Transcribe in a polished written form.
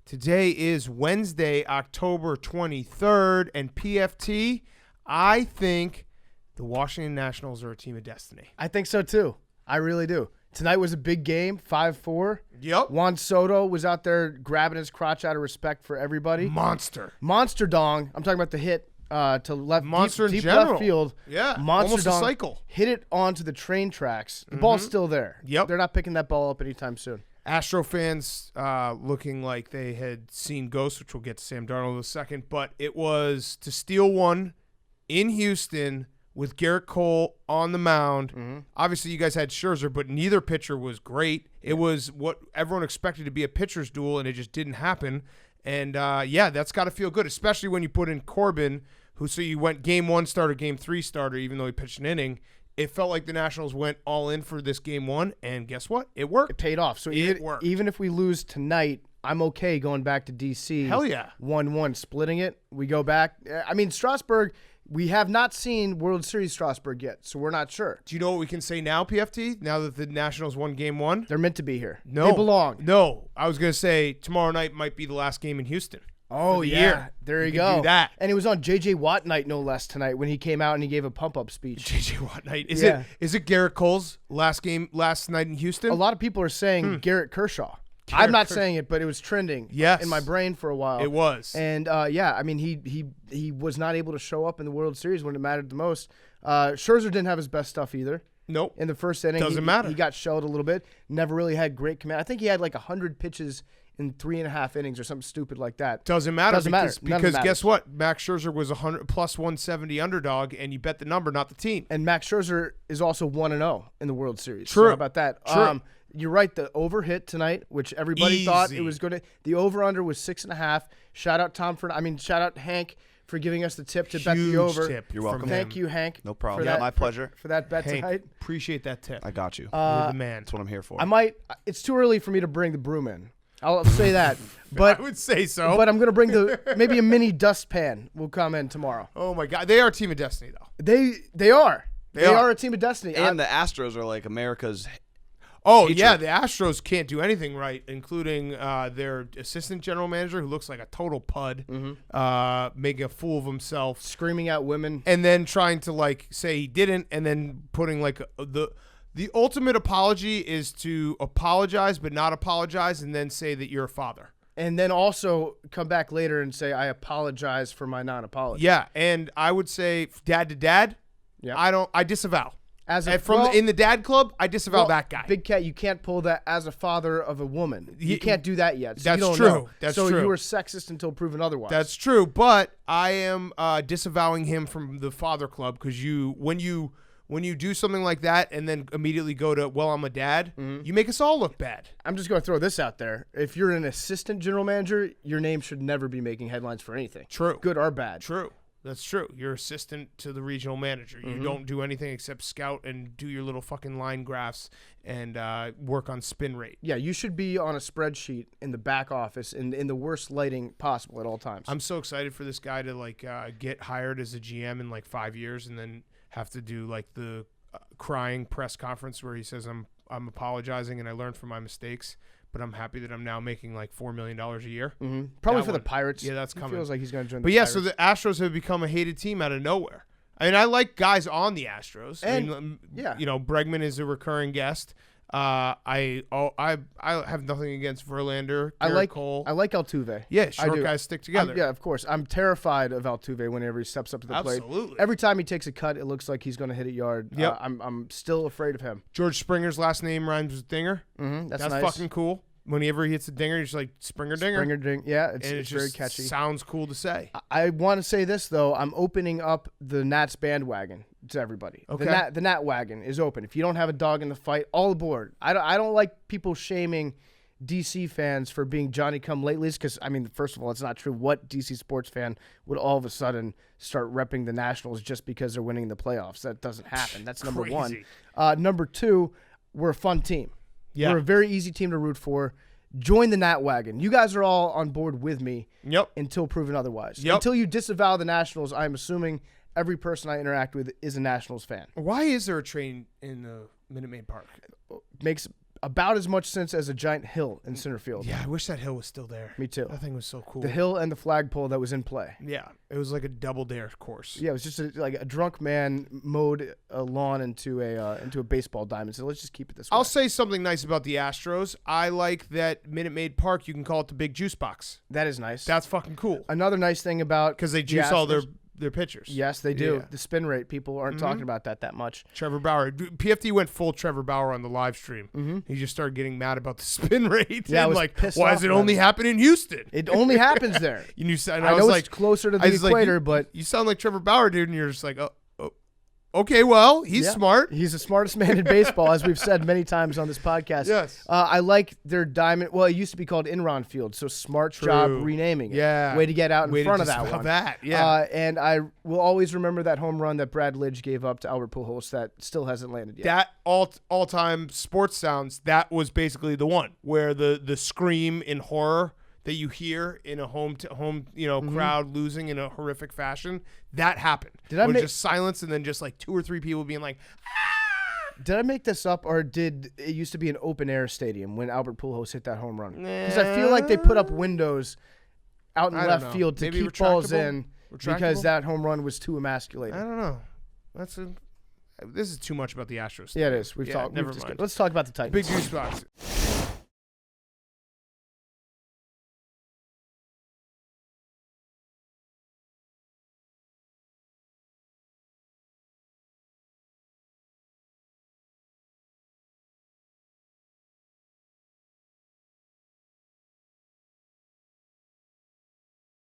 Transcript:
Today is Wednesday, October 23rd, and PFT, I think the Washington Nationals are a team of destiny. I think so, too. I really do. Tonight was a big game, 5-4. Yep. Juan Soto was out there grabbing his crotch out of respect for everybody. Monster dong. I'm talking about the hit to left, Monster deep in general. left field. Yeah, Monster almost dong, a cycle. Hit it onto the train tracks. The ball's still there. Yep. They're not picking that ball up anytime soon. Astro fans looking like they had seen ghosts, which we'll get to Sam Darnold in a second, but it was to steal one in Houston with Garrett Cole on the mound. Obviously, you guys had Scherzer, but neither pitcher was great. It was what everyone expected to be a pitcher's duel, and it just didn't happen. And, that's got to feel good, especially when you put in Corbin, so you went game 1 starter, game 3 starter, even though he pitched an inning. It felt like the Nationals went all in for this game 1, and guess what? It worked. It paid off. So worked. Even if we lose tonight, I'm okay going back to D.C. Hell yeah. 1-1, splitting it. We go back. I mean, Strasburg, we have not seen World Series Strasburg yet, so we're not sure. Do you know what we can say now, PFT, now that the Nationals won game 1? They're meant to be here. No. They belong. No. I was going to say tomorrow night might be the last game in Houston. Oh, yeah. Year. There you can go. do that. And it was on J.J. Watt night, no less, tonight when he came out and he gave a pump-up speech. J.J. Watt night. Is it Garrett Cole's last night in Houston? A lot of people are saying Garrett Kershaw. I'm not saying it, but it was trending in my brain for a while. It was. And, I mean, he was not able to show up in the World Series when it mattered the most. Scherzer didn't have his best stuff either. Nope. In the first inning. Doesn't matter. He got shelled a little bit. Never really had great command. I think he had like 100 pitches in 3.5 innings or something stupid like that. Doesn't matter. Because guess what? Max Scherzer was a plus 170 underdog, and you bet the number, not the team. And Max Scherzer is also 1-0 in the World Series. True. So how about that? True. You're right. The over hit tonight, which everybody thought it was going to. The over/under was 6.5. Shout out Hank for giving us the tip to bet the over. Tip. You're welcome. Thank you, Hank. No problem. My pleasure. For that bet Hank, tonight. appreciate that tip. I got you. You're the man. That's what I'm here for. It's too early for me to bring the broom in. I'll say that. But I would say so. But I'm going to bring maybe a mini dustpan will come in tomorrow. Oh, my God. They are a team of destiny, though. They are. They are a team of destiny. And the Astros are like America's hatred. Yeah, the Astros can't do anything right, including their assistant general manager, who looks like a total pud, making a fool of himself. Screaming at women. And then trying to, say he didn't, and then putting, the ultimate apology is to apologize but not apologize and then say that you're a father. And then also come back later and say, I apologize for my non-apology. Yeah, and I would say dad to dad, I disavow. In the dad club, I disavow that guy. Big Cat, you can't pull that as a father of a woman. You can't do that yet. So that's you don't true. Know. That's so true. you were sexist until proven otherwise. That's true, but I am disavowing him from the father club because when you do something like that and then immediately go to, well, I'm a dad, you make us all look bad. I'm just going to throw this out there. If you're an assistant general manager, your name should never be making headlines for anything. True. Good or bad. True. That's true. You're assistant to the regional manager. You don't do anything except scout and do your little fucking line graphs and work on spin rate. Yeah, you should be on a spreadsheet in the back office in the worst lighting possible at all times. I'm so excited for this guy to get hired as a GM in 5 years and then have to do the crying press conference where he says I'm apologizing and I learned from my mistakes, but I'm happy that I'm now making $4 million a year. Probably for the Pirates. Yeah, that's coming. Feels like he's going to join. But the Pirates. So the Astros have become a hated team out of nowhere. I mean, I like guys on the Astros. And, Bregman is a recurring guest. I have nothing against Verlander. Cole. I like Altuve. Yeah, short guys stick together. Yeah, of course. I'm terrified of Altuve whenever he steps up to the plate. Absolutely. Every time he takes a cut, it looks like he's going to hit a yard. Yep. I'm still afraid of him. George Springer's last name rhymes with Dinger. That's nice. Fucking cool. Whenever he hits a dinger, he's like Springer Dinger. Springer Dinger. Yeah, it's just very catchy. Sounds cool to say. I want to say this though. I'm opening up the Nats bandwagon to everybody. Okay. The Nat wagon is open. If you don't have a dog in the fight, all aboard. I don't like people shaming DC fans for being Johnny-come-latelys because, first of all, it's not true. What DC sports fan would all of a sudden start repping the Nationals just because they're winning the playoffs? That doesn't happen. That's number one. Number two, we're a fun team. Yeah. We're a very easy team to root for. Join the Nat wagon. You guys are all on board with me until proven otherwise. Until you disavow the Nationals, I'm assuming every person I interact with is a Nationals fan. Why is there a train in the Minute Maid Park? Makes about as much sense as a giant hill in center field. Yeah, I wish that hill was still there. Me too. That thing was so cool. The hill and the flagpole that was in play. Yeah, it was like a double dare course. Yeah, it was just like a drunk man mowed a lawn into a baseball diamond. So let's just keep it this way. I'll say something nice about the Astros. I like that Minute Maid Park, you can call it the big juice box. That is nice. That's fucking cool. Another nice thing about Because they the juice all Astros- their pitchers. Yes, they do. Yeah. The spin rate, people aren't talking about that much. Trevor Bauer. PFD went full Trevor Bauer on the live stream. He just started getting mad about the spin rate. Yeah, I and was like, pissed why off does it about only it. happen in Houston? It only happens there. And you said, and I I was know like, it's closer to I the was like, equator, you- but you sound like Trevor Bauer, dude. And you're just like, oh okay, well, he's yeah, smart. He's the smartest man in baseball, as we've said many times on this podcast. Yes. I like their diamond. Well, it used to be called Enron Field, so smart job renaming it. Yeah. Way to get out in Way to front of just that have one. that, yeah. And I will always remember that home run that Brad Lidge gave up to Albert Pujols that still hasn't landed yet. That all time sports sounds, that was basically the one where the scream in horror that you hear in a home crowd losing in a horrific fashion, that happened. Did I It was make- just silence and then just like 2 or 3 people being like, Did I make this up, or did it used to be an open air stadium when Albert Pujols hit that home run? Because I feel like they put up windows out in I don't left know. field to Maybe keep balls retractable? in Retractable? because that home run was too emasculated. I don't know. This is too much about the Astros. Yeah, it is. We've Yeah, talked. never we've discussed- mind. Let's talk about the Titans. Big juice box.